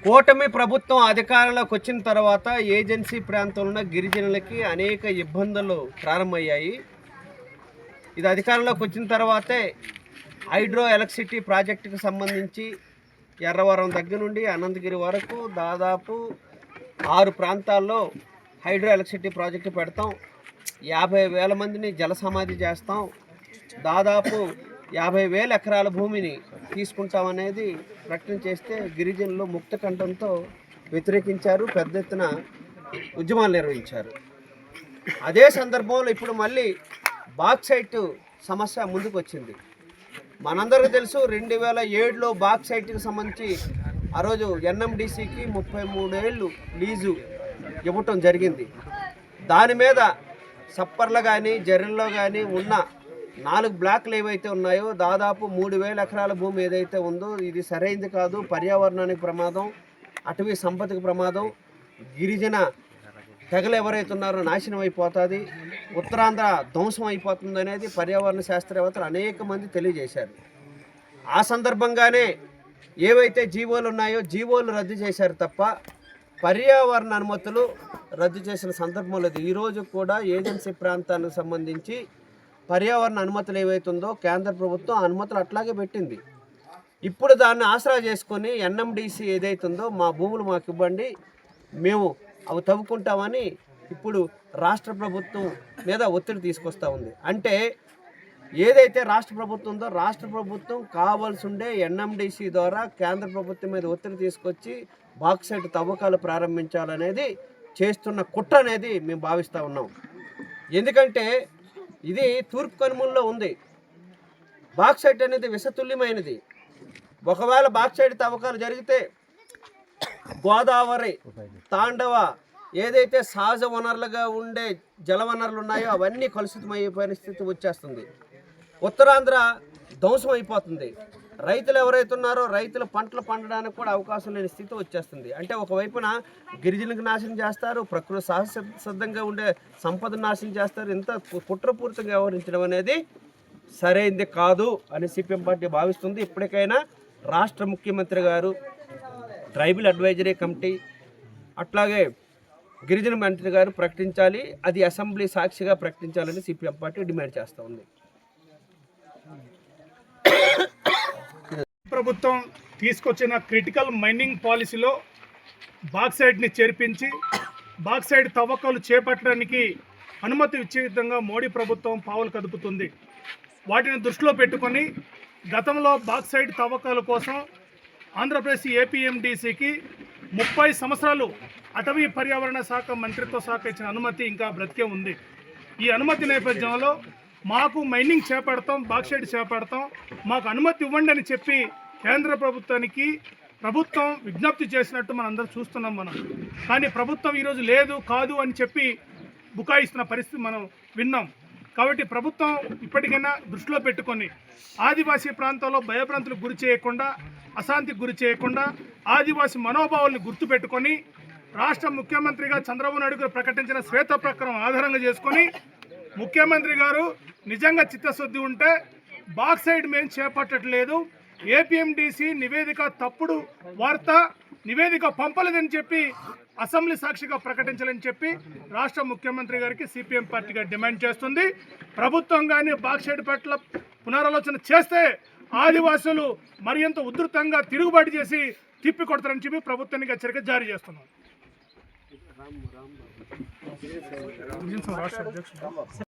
కూటమి ప్రభుత్వం అధికారంలోకి వచ్చిన తర్వాత ఏజెన్సీ ప్రాంతంలో గిరిజనులకి అనేక ఇబ్బందులు ప్రారంభమయ్యాయి. ఇది అధికారంలోకి వచ్చిన తర్వాతే హైడ్రో ఎలక్ట్రిసిటీ ప్రాజెక్టుకు సంబంధించి ఎర్రవరం దగ్గర నుండి అనంతగిరి వరకు దాదాపు 6 ప్రాంతాల్లో హైడ్రో ఎలక్ట్రిసిటీ ప్రాజెక్టు పెడతాం. 50,000 మందిని జల సమాధి చేస్తాం. దాదాపు 50,000 ఎకరాల భూమిని తీసుకుంటామనేది ప్రకటన చేస్తే గిరిజనులు ముక్త కంఠంతో వ్యతిరేకించారు, పెద్ద ఎత్తున ఉద్యమాలు నిర్వహించారు. అదే సందర్భంలో ఇప్పుడు మళ్ళీ బాక్సైట్ సమస్య ముందుకు వచ్చింది. మనందరికీ తెలుసు 2007లో బాక్సైట్కి సంబంధించి ఆ రోజు ఎన్ఎండిసికి 33 ఏళ్ళు లీజు ఇవ్వటం జరిగింది. దాని మీద సప్పర్లో కానీ జర్రెల్లో కానీ ఉన్న 4 బ్లాక్లు ఏవైతే ఉన్నాయో దాదాపు 3,000 ఎకరాల భూమి ఏదైతే ఉందో ఇది సరైనది కాదు, పర్యావరణానికి ప్రమాదం, అటవీ సంపదకు ప్రమాదం, గిరిజన తెగలు ఎవరైతే ఉన్నారో నాశనం అయిపోతుంది, ఉత్తరాంధ్ర ధ్వంసం అయిపోతుంది అనేది పర్యావరణ శాస్త్రవేత్తలు అనేక మంది తెలియజేశారు. ఆ సందర్భంగానే ఏవైతే జీవోలు ఉన్నాయో జీవోలు రద్దు చేశారు తప్ప పర్యావరణ అనుమతులు రద్దు చేసిన సందర్భం లేదు. ఈరోజు కూడా ఏజెన్సీ ప్రాంతానికి సంబంధించి పర్యావరణ అనుమతులు ఏవైతుందో కేంద్ర ప్రభుత్వం అనుమతులు అట్లాగే పెట్టింది. ఇప్పుడు దాన్ని ఆసరా చేసుకొని ఎన్ఎండిసి ఏదైతుందో మా భూములు మాకు ఇవ్వండి, మేము అవి తవ్వుకుంటామని ఇప్పుడు రాష్ట్ర ప్రభుత్వం మీద ఒత్తిడి తీసుకొస్తూ ఉంది. అంటే ఏదైతే రాష్ట్ర ప్రభుత్వం ఉందో రాష్ట్ర ప్రభుత్వం కావాల్సి ఉండే ఎన్ఎండిసి ద్వారా కేంద్ర ప్రభుత్వం మీద ఒత్తిడి తీసుకొచ్చి బాక్సైట్ తవ్వకాలు ప్రారంభించాలనేది చేస్తున్న కుట్ర అనేది మేము భావిస్తూ ఉన్నాం. ఎందుకంటే ఇది తూర్పు కనుమల్లో ఉంది. బాక్సైట్ అనేది విషతుల్యమైనది. ఒకవేళ బాక్సైట్ తవ్వకాలు జరిగితే గోదావరి, తాండవ ఏదైతే సహజ వనరులుగా ఉండే జలవనరులు ఉన్నాయో అవన్నీ కలుషితమయ్యే పరిస్థితి వచ్చేస్తుంది. ఉత్తరాంధ్ర ధ్వంసం అయిపోతుంది. రైతులు ఎవరైతే ఉన్నారో రైతుల పంటలు పండడానికి కూడా అవకాశం లేని స్థితి వచ్చేస్తుంది. అంటే ఒకవైపున గిరిజనులకు నాశనం చేస్తారు, ప్రకృతి సహజసిద్ధంగా ఉండే సంపదను నాశనం చేస్తారు. ఇంత కుట్రపూరితంగా వ్యవహరించడం అనేది సరైనది కాదు అని సిపిఎం పార్టీ భావిస్తుంది. ఇప్పటికైనా రాష్ట్ర ముఖ్యమంత్రి గారు, ట్రైబల్ అడ్వైజరీ కమిటీ, అట్లాగే గిరిజన మంత్రి గారు ప్రకటించాలి. అది అసెంబ్లీ సాక్షిగా ప్రకటించాలని సిపిఎం పార్టీ డిమాండ్ చేస్తూ ఉంది. ప్రభుత్వం తీసుకొచ్చిన క్రిటికల్ మైనింగ్ పాలసీలో బాక్సైట్ని చేర్పించి బాక్సైట్ తవ్వకాలు చేపట్టడానికి అనుమతి ఇచ్చే విధంగా మోడీ ప్రభుత్వం పావులు కదుపుతుంది. వాటిని దృష్టిలో పెట్టుకొని గతంలో బాక్సైట్ తవ్వకాల కోసం ఆంధ్రప్రదేశ్ ఏపీఎండిసికి 30 సంవత్సరాలు అటవీ పర్యావరణ శాఖ మంత్రిత్వ శాఖ ఇచ్చిన అనుమతి ఇంకా బ్రతికే ఉంది. ఈ అనుమతి నేపథ్యంలో మాకు మైనింగ్ చేపడతాం, బాక్సైట్ చేపడతాం, మాకు అనుమతి ఇవ్వండి అని చెప్పి కేంద్ర ప్రభుత్వానికి ప్రభుత్వం విజ్ఞప్తి చేసినట్టు మనం అందరూ చూస్తున్నాం. కానీ ప్రభుత్వం ఈరోజు లేదు కాదు అని చెప్పి బుకాయిస్తున్న పరిస్థితి మనం విన్నాం. కాబట్టి ప్రభుత్వం ఇప్పటికైనా దృష్టిలో పెట్టుకొని ఆదివాసీ ప్రాంతాల్లో భయభ్రాంతులకు గురి చేయకుండా, అశాంతికి గురి చేయకుండా ఆదివాసీ మనోభావాలను గుర్తుపెట్టుకొని రాష్ట్ర ముఖ్యమంత్రిగా చంద్రబాబు నాయుడు గారు ప్రకటించిన శ్వేతపత్రం ఆధారంగా చేసుకొని ముఖ్యమంత్రి గారు నిజంగా చిత్తశుద్ధి ఉంటే బాక్సైట్ మేము చేపట్టట్లేదు, ఏపీఎండిసి నివేదిక తప్పుడు వార్త, నివేదిక పంపలేదని చెప్పి అసెంబ్లీ సాక్షిగా ప్రకటించాలని చెప్పి రాష్ట్ర ముఖ్యమంత్రి గారికి సిపిఎం పార్టీగా డిమాండ్ చేస్తుంది. ప్రభుత్వం కానీ బాక్సైట్ పట్ల పునరాలోచన చేస్తే ఆదివాసులు మరింత ఉధృతంగా తిరుగుబాటు చేసి తిప్పికొడతారని చెప్పి ప్రభుత్వానికి హెచ్చరిక జారీ చేస్తున్నాం.